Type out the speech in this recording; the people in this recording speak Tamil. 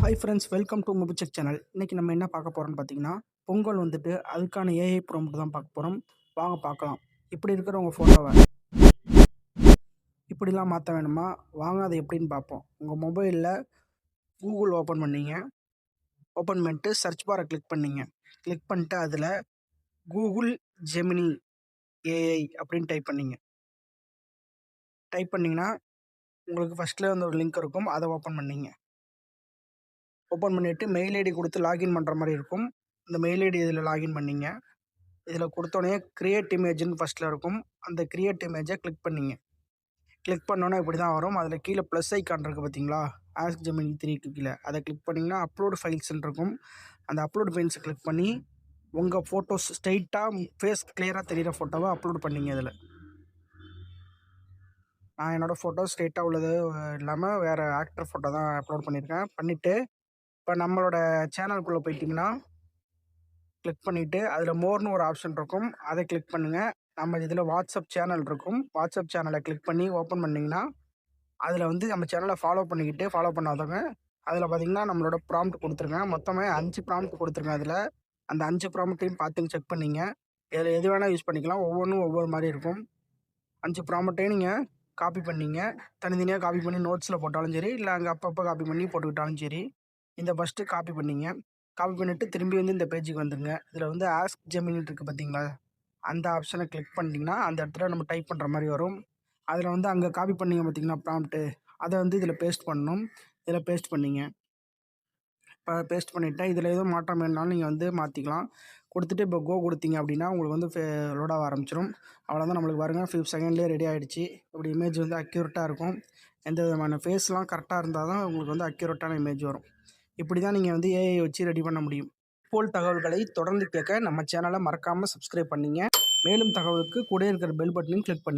Hi friends, welcome to Mobicheck channel. இன்றைக்கி நம்ம என்ன பார்க்க போகிறோம்னு பார்த்தீங்கன்னா, பொங்கல் வந்துட்டு அதுக்கான ஏஐ ப்ராம்ப்ட் தான் பார்க்க போகிறோம். வாங்க பார்க்கலாம். இப்படி இருக்கிற உங்கள் ஃபோட்டோவை இப்படிலாம் மாற்ற வேணுமா? வாங்க அதை எப்படின்னு பார்ப்போம். உங்கள் மொபைலில் கூகுள் ஓப்பன் பண்ணீங்க. ஓப்பன் பண்ணிட்டு சர்ச் பாரை கிளிக் பண்ணீங்க. கிளிக் பண்ணிட்டு அதில் கூகுள் ஜெமினி ஏஐ அப்படின்னு டைப் பண்ணீங்க. டைப் பண்ணிங்கன்னா உங்களுக்கு ஃபஸ்ட்டில் வந்து ஒரு லிங்க் இருக்கும். அதை ஓப்பன் பண்ணீங்க. ஓப்பன் பண்ணிவிட்டு மெயில் ஐடி கொடுத்து லாகின் பண்ணுற மாதிரி இருக்கும். இந்த மெயில் ஐடி இதில் லாகின் பண்ணிங்க. இதில் கொடுத்தோடனே கிரியேட் இமேஜ்னு ஃபஸ்ட்டில் இருக்கும். அந்த கிரியேட் இமேஜை கிளிக் பண்ணிங்க. கிளிக் பண்ணோன்னே இப்படி தான் வரும். அதில் கீழே ப்ளஸ் ஐக்கான் இருக்குது பார்த்தீங்களா, ஆஸ்க் ஜெமினி 3க்கு கீழே அதை கிளிக் பண்ணிங்கன்னா அப்லோடு ஃபைல்ஸ்ன்னு இருக்கும். அந்த அப்லோடு ஃபைல்ஸை கிளிக் பண்ணி உங்கள் ஃபோட்டோஸ் ஸ்ட்ரைட்டாக ஃபேஸ் கிளியராக தெரிகிற ஃபோட்டோவை அப்லோட் பண்ணிங்க. இதில் நான் என்னோடய ஃபோட்டோ ஸ்ட்ரைட்டாக உள்ளது இல்லாமல் வேறு ஆக்டர் ஃபோட்டோ தான் அப்லோட் பண்ணியிருக்கேன். பண்ணிவிட்டு இப்போ நம்மளோட சேனலுக்குள்ளே போயிட்டிங்கன்னா கிளிக் பண்ணிவிட்டு அதில் மோர்னு ஒரு ஆப்ஷன் இருக்கும். அதை கிளிக் பண்ணுங்கள். நம்ம இதில் வாட்ஸ்அப் சேனல் இருக்கும். வாட்ஸ்அப் சேனலை கிளிக் பண்ணி ஓப்பன் பண்ணிங்கன்னா அதில் வந்து நம்ம சேனலை ஃபாலோ பண்ணாதவங்க அதில் பார்த்திங்கன்னா நம்மளோட ப்ராம்ப்ட் கொடுத்துருங்க. மொத்தமே 5 ப்ராம்ப்ட் கொடுத்துருங்க. அதில் அந்த 5 ப்ராம்ப்ட்டையும் பார்த்து செக் பண்ணிங்க. இதில் எது வேணால் யூஸ் பண்ணிக்கலாம். ஒவ்வொன்றும் ஒவ்வொரு மாதிரி இருக்கும். 5 ப்ராம்ப்ட்டையும் நீங்கள் காப்பி பண்ணிங்க. தனித்தனியாக காப்பி பண்ணி நோட்ஸில் போட்டாலும் சரி, இல்லை அங்கே அப்பப்போ காப்பி பண்ணி போட்டுக்கிட்டாலும் சரி. இந்த ஃபஸ்ட்டு காப்பி பண்ணிங்க. காப்பி பண்ணிவிட்டு திரும்பி வந்து இந்த பேஜுக்கு வந்துடுங்க. இதில் வந்து ஆஸ்க் ஜெமினி இருக்குது பார்த்தீங்களா, அந்த ஆப்ஷனை கிளிக் பண்ணிட்டீங்கன்னா அந்த இடத்துல நம்ம டைப் பண்ணுற மாதிரி வரும். அதில் வந்து அங்கே காப்பி பண்ணிங்க பார்த்தீங்கன்னா ப்ராம்ப்ட்டு, அதை வந்து இதில் பேஸ்ட் பண்ணணும். இதில் பேஸ்ட் பண்ணிங்க. இப்போ பேஸ்ட் பண்ணிவிட்டேன். இதில் எதுவும் மாற்றம் வேணுனாலும் நீங்கள் வந்து மாற்றிக்கலாம். கொடுத்துட்டு இப்போ கோ கொடுத்தீங்க அப்படின்னா உங்களுக்கு வந்து லோடாக ஆரம்பிச்சிடும். அவ்வளோதான். நம்மளுக்கு பாருங்கள் 5 செகண்ட்லேயே ரெடி ஆகிடுச்சு. இப்படி இமேஜ் வந்து அக்யூரேட்டாக இருக்கும். எந்த விதமான ஃபேஸ்லாம் கரெக்டாக இருந்தால் தான் உங்களுக்கு வந்து அக்யூரேட்டான இமேஜ் வரும். இப்படி தான் நீங்கள் வந்து ஏஐ வச்சு ரெடி பண்ண முடியும். போல் தகவல்களை தொடர்ந்து கேட்க நம்ம சேனலை மறக்காமல் சப்ஸ்கிரைப் பண்ணிங்க. மேலும் தகவலுக்கு கூட இருக்கிற பெல் பட்டனையும் கிளிக் பண்ணி